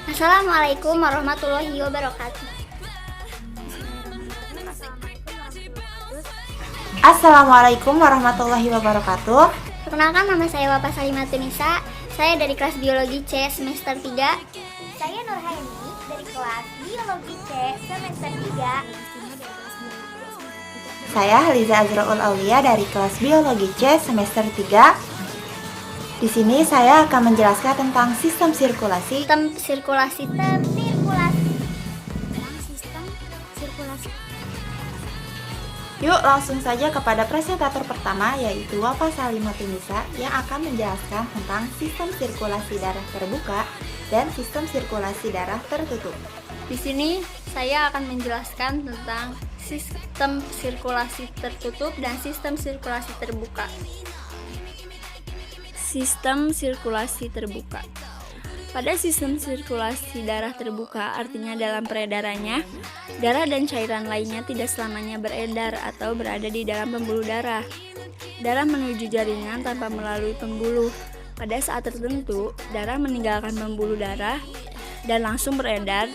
Assalamualaikum warahmatullahi wabarakatuh. Assalamualaikum warahmatullahi wabarakatuh. Perkenalkan, nama saya Bapak Salimatunisa. Saya dari kelas Biologi C semester 3. Saya Nurhaini dari kelas Biologi C semester 3. Saya Haliza Azraul Aulia dari kelas Biologi C semester 3. Di sini saya akan menjelaskan tentang sistem sirkulasi. Sistem sirkulasi. Yuk langsung saja kepada presentator pertama, yaitu Bapak Salimatunisa, yang akan menjelaskan tentang sistem sirkulasi darah terbuka dan sistem sirkulasi darah tertutup. Di sini saya akan menjelaskan tentang sistem sirkulasi tertutup dan sistem sirkulasi terbuka. Sistem sirkulasi terbuka. Pada sistem sirkulasi darah terbuka, artinya dalam peredarannya, darah dan cairan lainnya tidak selamanya beredar atau berada di dalam pembuluh darah. Darah menuju jaringan tanpa melalui pembuluh. Pada saat tertentu, darah meninggalkan pembuluh darah dan langsung beredar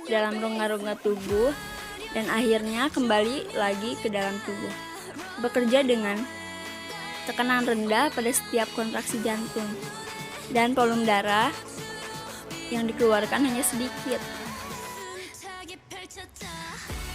dalam rongga-rongga tubuh dan akhirnya kembali lagi ke dalam tubuh. Bekerja dengan tekanan rendah pada setiap kontraksi jantung dan volume darah yang dikeluarkan hanya sedikit.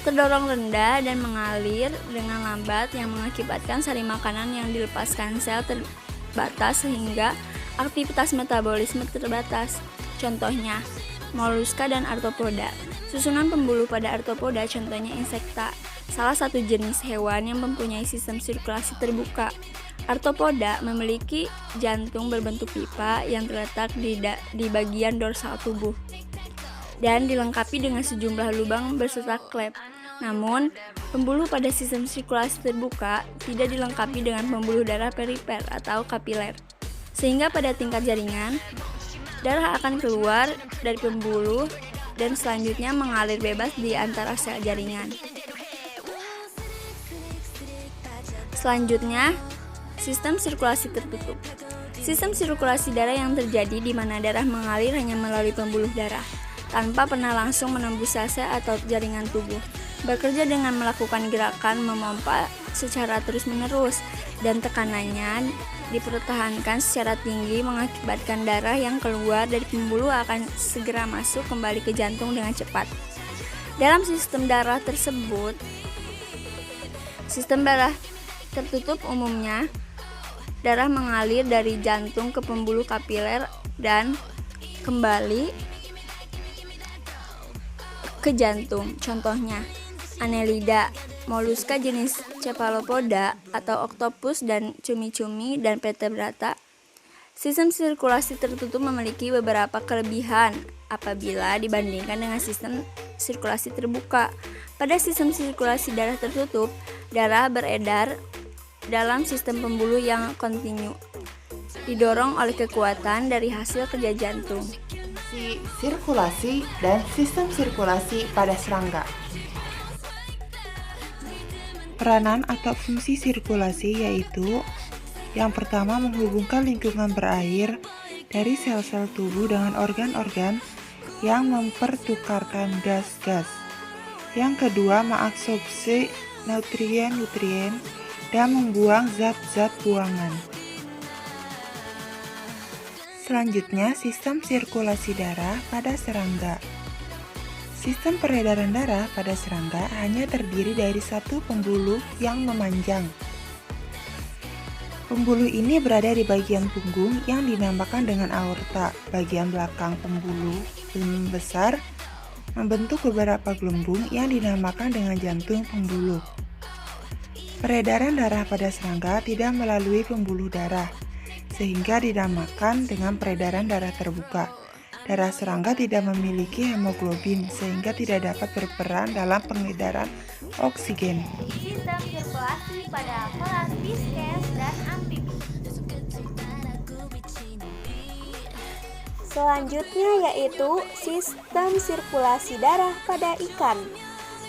Terdorong rendah dan mengalir dengan lambat yang mengakibatkan sari makanan yang dilepaskan sel terbatas sehingga aktivitas metabolisme terbatas. Contohnya, moluska dan arthropoda. Susunan pembuluh pada arthropoda contohnya insekta, salah satu jenis hewan yang mempunyai sistem sirkulasi terbuka. Arthropoda memiliki jantung berbentuk pipa yang terletak di bagian dorsal tubuh dan dilengkapi dengan sejumlah lubang berserta klep. Namun, pembuluh pada sistem sirkulasi terbuka tidak dilengkapi dengan pembuluh darah perifer atau kapiler, sehingga pada tingkat jaringan, darah akan keluar dari pembuluh dan selanjutnya mengalir bebas di antara sel jaringan. Selanjutnya, sistem sirkulasi tertutup. Sistem sirkulasi darah yang terjadi di mana darah mengalir hanya melalui pembuluh darah, tanpa pernah langsung menembus sel-sel atau jaringan tubuh. Bekerja dengan melakukan gerakan memompa secara terus-menerus, dan tekanannya dipertahankan secara tinggi mengakibatkan darah yang keluar dari pembuluh akan segera masuk kembali ke jantung dengan cepat. Dalam sistem darah tersebut, sistem darah tertutup umumnya, darah mengalir dari jantung ke pembuluh kapiler dan kembali ke jantung. Contohnya, Annelida, moluska jenis cephalopoda atau oktopus dan cumi-cumi dan vertebrata. Sistem sirkulasi tertutup memiliki beberapa kelebihan apabila dibandingkan dengan sistem sirkulasi terbuka. Pada sistem sirkulasi darah tertutup, darah beredar dalam sistem pembuluh yang kontinu, didorong oleh kekuatan dari hasil kerja jantung. Sirkulasi dan sistem sirkulasi pada serangga. Peranan atau fungsi sirkulasi yaitu yang pertama, menghubungkan lingkungan berair dari sel-sel tubuh dengan organ-organ yang mempertukarkan gas-gas. Yang kedua, mengabsorpsi nutrien-nutrien dan membuang zat-zat buangan. Selanjutnya, sistem sirkulasi darah pada serangga. Sistem peredaran darah pada serangga hanya terdiri dari satu pembuluh yang memanjang. Pembuluh ini berada di bagian punggung yang dinamakan dengan aorta. Bagian belakang pembuluh besar membentuk beberapa gelembung yang dinamakan dengan jantung pembuluh. Peredaran darah pada serangga tidak melalui pembuluh darah, sehingga dinamakan dengan peredaran darah terbuka. Darah serangga tidak memiliki hemoglobin, sehingga tidak dapat berperan dalam pengedaran oksigen. Sistem sirkulasi pada kelas Pisces dan amfibi. Selanjutnya yaitu sistem sirkulasi darah pada ikan.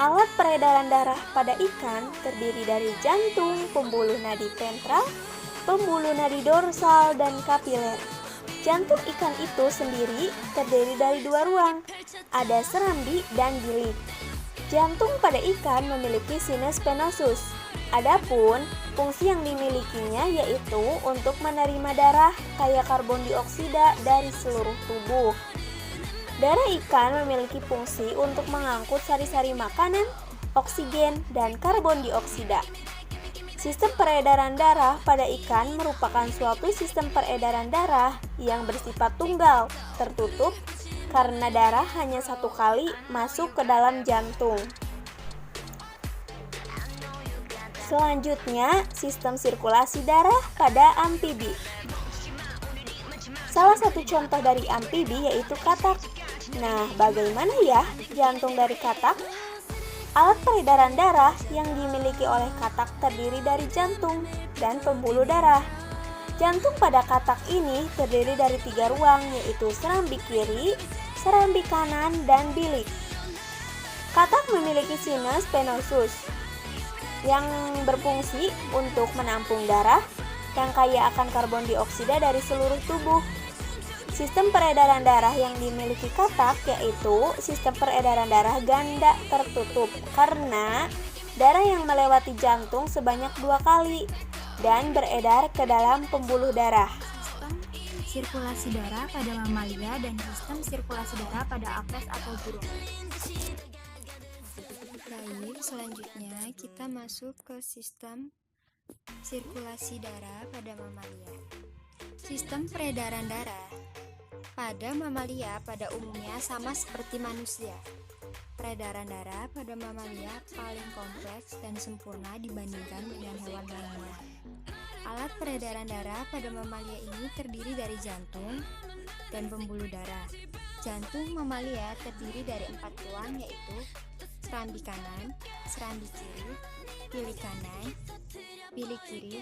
Alat peredaran darah pada ikan terdiri dari jantung, pembuluh nadi ventral, pembuluh nadi dorsal, dan kapiler. Jantung ikan itu sendiri terdiri dari dua ruang, ada serambi dan bilik. Jantung pada ikan memiliki sinus venosus. Adapun fungsi yang dimilikinya yaitu untuk menerima darah kaya karbon dioksida dari seluruh tubuh. Darah ikan memiliki fungsi untuk mengangkut sari-sari makanan, oksigen, dan karbon dioksida. Sistem peredaran darah pada ikan merupakan suatu sistem peredaran darah yang bersifat tunggal, tertutup, karena darah hanya satu kali masuk ke dalam jantung. Selanjutnya, sistem sirkulasi darah pada amfibi. Salah satu contoh dari amfibi yaitu katak. Nah, bagaimana ya jantung dari katak? Alat peredaran darah yang dimiliki oleh katak terdiri dari jantung dan pembuluh darah. Jantung pada katak ini terdiri dari 3 ruang, yaitu serambi kiri, serambi kanan, dan bilik. Katak memiliki sinus venosus yang berfungsi untuk menampung darah yang kaya akan karbon dioksida dari seluruh tubuh. Sistem peredaran darah yang dimiliki katak yaitu sistem peredaran darah ganda tertutup karena darah yang melewati jantung sebanyak 2 kali dan beredar ke dalam pembuluh darah. Sistem sirkulasi darah pada mamalia dan sistem sirkulasi darah pada apes atau burung. Baik, selanjutnya kita masuk ke sistem sirkulasi darah pada mamalia. Sistem peredaran darah pada mamalia pada umumnya sama seperti manusia. Peredaran darah pada mamalia paling kompleks dan sempurna dibandingkan dengan hewan lainnya. Alat peredaran darah pada mamalia ini terdiri dari jantung dan pembuluh darah. Jantung mamalia terdiri dari 4 ruang yaitu serambi kanan, serambi kiri, bilik kanan, bilik kiri.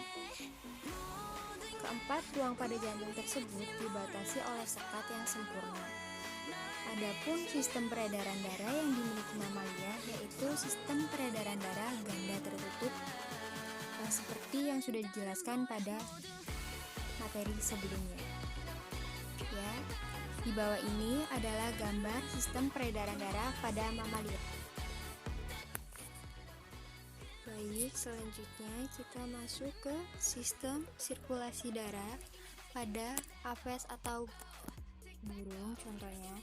Keempat ruang pada jantung tersebut dibatasi oleh sekat yang sempurna. Adapun sistem peredaran darah yang dimiliki mamalia yaitu sistem peredaran darah ganda tertutup seperti yang sudah dijelaskan pada materi sebelumnya. Ya, di bawah ini adalah gambar sistem peredaran darah pada mamalia. Baik, selanjutnya kita masuk ke sistem sirkulasi darah pada apes atau burung. Contohnya,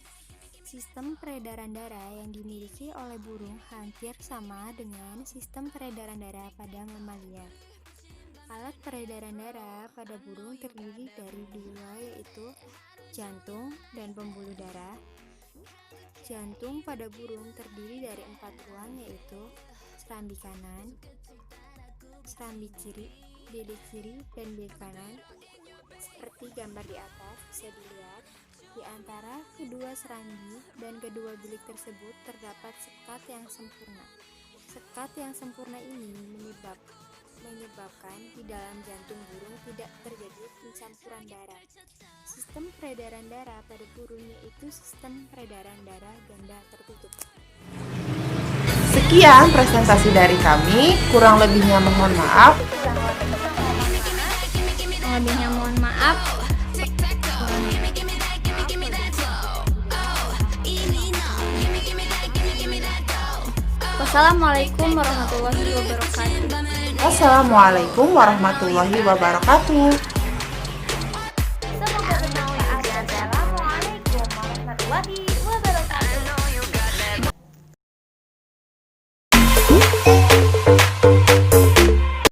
sistem peredaran darah yang dimiliki oleh burung hampir sama dengan sistem peredaran darah pada mamalia. Alat peredaran darah pada burung terdiri dari 2 yaitu jantung dan pembuluh darah. Jantung pada burung terdiri dari 4 ruang yaitu serambi kanan, serambi kiri, bilik kiri, dan bilik kanan. Seperti gambar di atas bisa dilihat, di antara kedua serambi dan kedua bilik tersebut terdapat sekat yang sempurna. Sekat yang sempurna ini menyebabkan di dalam jantung burung tidak terjadi pencampuran darah. Sistem peredaran darah pada burung yaitu sistem peredaran darah ganda tertutup. Sekian presentasi dari kami, kurang lebihnya mohon maaf. Lebihnya mohon maaf. Wassalamualaikum warahmatullahi wabarakatuh. Wassalamualaikum warahmatullahi wabarakatuh.